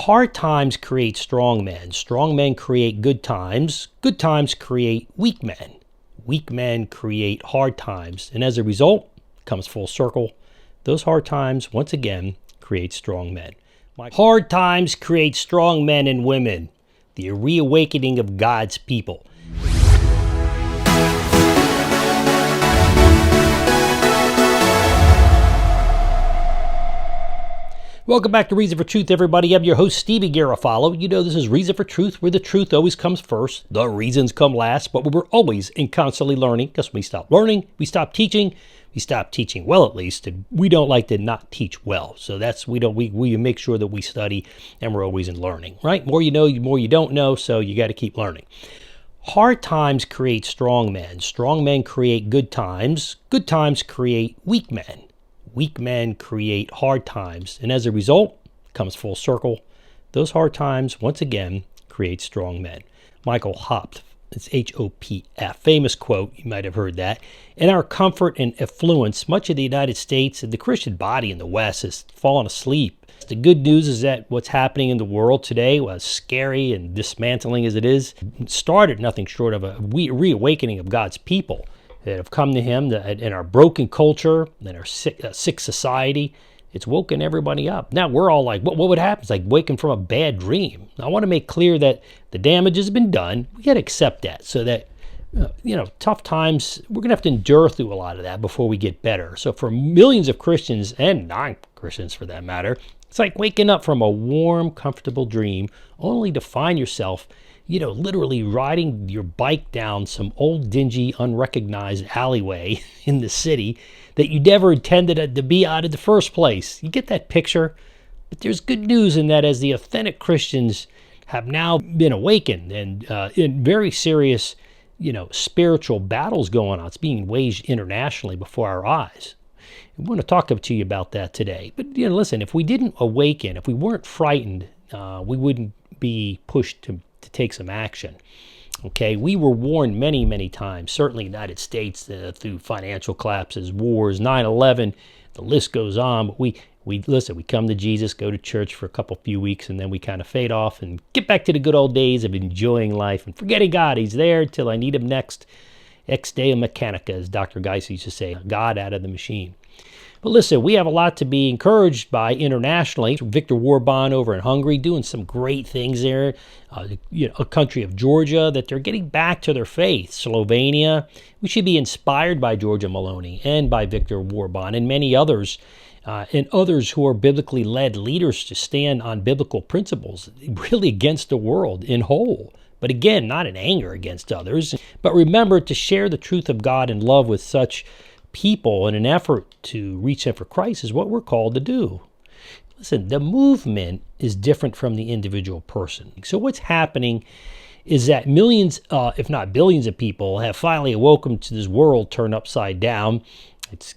Hard times create strong men. Strong men create good times. Good times create weak men. Weak men create hard times. And as a result, comes full circle, those hard times, once again, create strong men. Hard times create strong men and women. The reawakening of God's people. Welcome back to Reason for Truth, everybody. I'm your host, Stevie Garofalo. You know this is Reason for Truth, where the truth always comes first. The reasons come last, but we're always and constantly learning. Because when we stop learning, we stop teaching. We stop teaching well, at least, and we don't like to not teach well. So that's we make sure that we study and we're always in learning, right? More you know, more you don't know, so you got to keep learning. Hard times create strong men. Strong men create good times. Good times create weak men. Weak men create hard times. And as a result, comes full circle, those hard times, once again, create strong men. Michael Hopf, it's H-O-P-F, famous quote, you might have heard that. In our comfort and affluence, much of the United States and the Christian body in the West has fallen asleep. The good news is that what's happening in the world today, as scary and dismantling as it is, started nothing short of a reawakening of God's people that have come to him, that in our broken culture, in our sick society. It's woken everybody up. Now we're all like, what would happen? It's like waking from a bad dream. I want to make clear that the damage has been done. We got to accept that, so that tough times, we're going to have to endure through a lot of that before we get better. So for millions of Christians, and non-Christians for that matter, it's like waking up from a warm, comfortable dream only to find yourself literally riding your bike down some old, dingy, unrecognized alleyway in the city that you never intended to be out in the first place. You get that picture? But there's good news in that, as the authentic Christians have now been awakened and in very serious, spiritual battles going on. It's being waged internationally before our eyes. I want to talk to you about that today. But listen, if we didn't awaken, if we weren't frightened, we wouldn't be pushed to take some action. Okay, we were warned many, many times, certainly in the United States, through financial collapses, wars, 9/11, the list goes on. But we listen, we come to Jesus, go to church for a few weeks, and then we kind of fade off and get back to the good old days of enjoying life and forgetting God. He's there till I need him next. Ex deo mechanica, as Dr. Geis used to say, God out of the machine. But listen, we have a lot to be encouraged by internationally. Viktor Orban over in Hungary doing some great things there. A country of Georgia, that they're getting back to their faith. Slovenia, we should be inspired by Giorgia Meloni and by Viktor Orban and many others, and others who are biblically led leaders to stand on biblical principles, really against the world in whole. But again, not in anger against others, but remember to share the truth of God in love with such people in an effort to reach them for Christ is what we're called to do. Listen, the movement is different from the individual person. So what's happening is that millions, if not billions of people have finally awoken to this world turned upside down. It's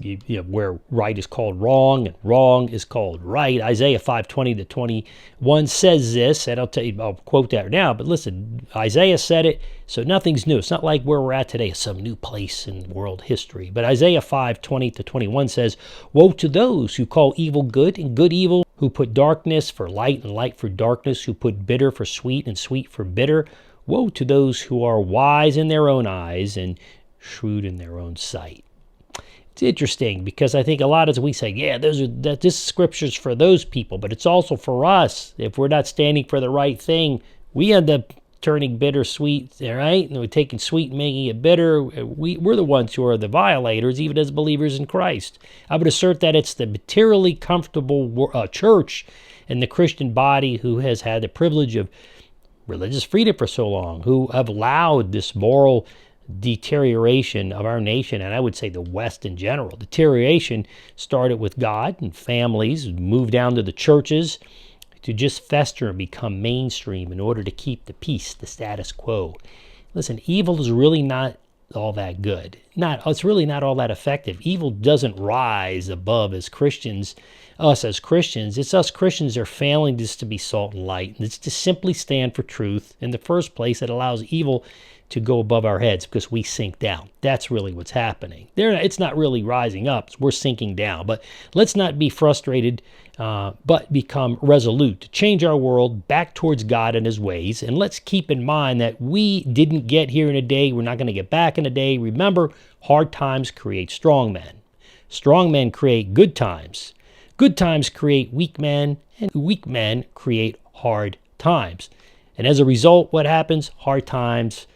where right is called wrong and wrong is called right. Isaiah 5:20-21 says this, and I'll quote that now, but listen, Isaiah said it, so nothing's new. It's not like where we're at today is some new place in world history. But Isaiah 5:20-21 says, "Woe to those who call evil good and good evil, who put darkness for light and light for darkness, who put bitter for sweet and sweet for bitter. Woe to those who are wise in their own eyes and shrewd in their own sight." It's interesting because I think a lot of we say, this scripture's for those people, but it's also for us. If we're not standing for the right thing, we end up turning bitter sweet, right? And we're taking sweet and making it bitter. We're the ones who are the violators, even as believers in Christ. I would assert that it's the materially comfortable church and the Christian body who has had the privilege of religious freedom for so long, who have allowed this moral deterioration of our nation, and I would say the West in general. Deterioration started with God and families, moved down to the churches to just fester and become mainstream in order to keep the peace, the status quo. Listen, evil is really not all that good. It's really not all that effective. Evil doesn't rise above us as Christians. It's us Christians that are failing just to be salt and light. And it's to simply stand for truth. In the first place, it allows evil to go above our heads because we sink down. That's really what's happening. It's not really rising up. We're sinking down. But let's not be frustrated, but become resolute to change our world back towards God and his ways. And let's keep in mind that we didn't get here in a day. We're not going to get back in a day. Remember, hard times create strong men. Strong men create good times. Good times create weak men, and weak men create hard times. And as a result, what happens? Hard times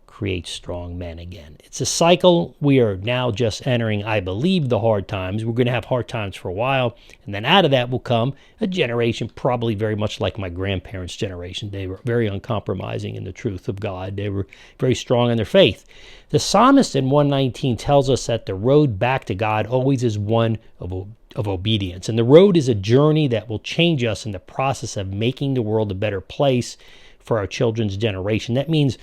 create strong men again. It's a cycle. We are now just entering, I believe, the hard times. We're going to have hard times for a while. And then out of that will come a generation probably very much like my grandparents' generation. They were very uncompromising in the truth of God. They were very strong in their faith. The psalmist in 119 tells us that the road back to God always is one of obedience. And the road is a journey that will change us in the process of making the world a better place for our children's generation. That means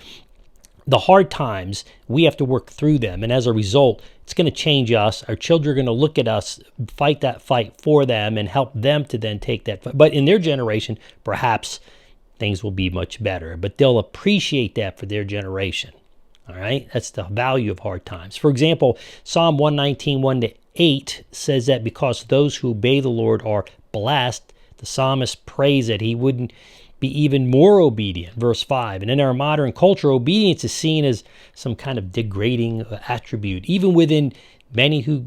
the hard times, we have to work through them. And as a result, it's going to change us. Our children are going to look at us, fight that fight for them, and help them to then take that fight. But in their generation, perhaps things will be much better. But they'll appreciate that for their generation. All right? That's the value of hard times. For example, Psalm 119, 1-8 says that because those who obey the Lord are blessed, the psalmist prays that he wouldn't be even more obedient. Verse 5. And in our modern culture, obedience is seen as some kind of degrading attribute, even within many who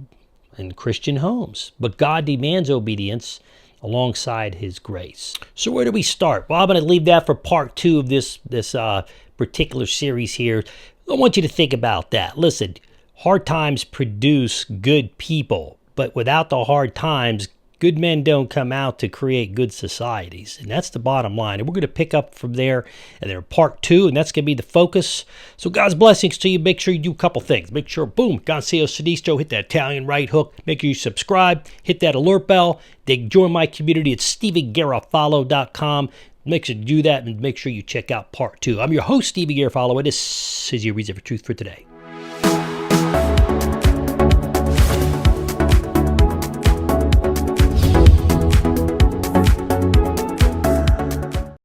in Christian homes. But God demands obedience alongside his grace. So where do we start? Well, I'm going to leave that for part 2 of this particular series here. I want you to think about that. Listen, hard times produce good people, but without the hard times, good men don't come out to create good societies. And that's the bottom line. And we're going to pick up from there and then part 2, and that's going to be the focus. So God's blessings to you. Make sure you do a couple things. Make sure, boom, Gonzalo Sinistro, hit that Italian right hook. Make sure you subscribe. Hit that alert bell. Then join my community at steviegarofalo.com. Make sure you do that and make sure you check out part 2. I'm your host, Stevie Garofalo, and this is your Reason for Truth for today.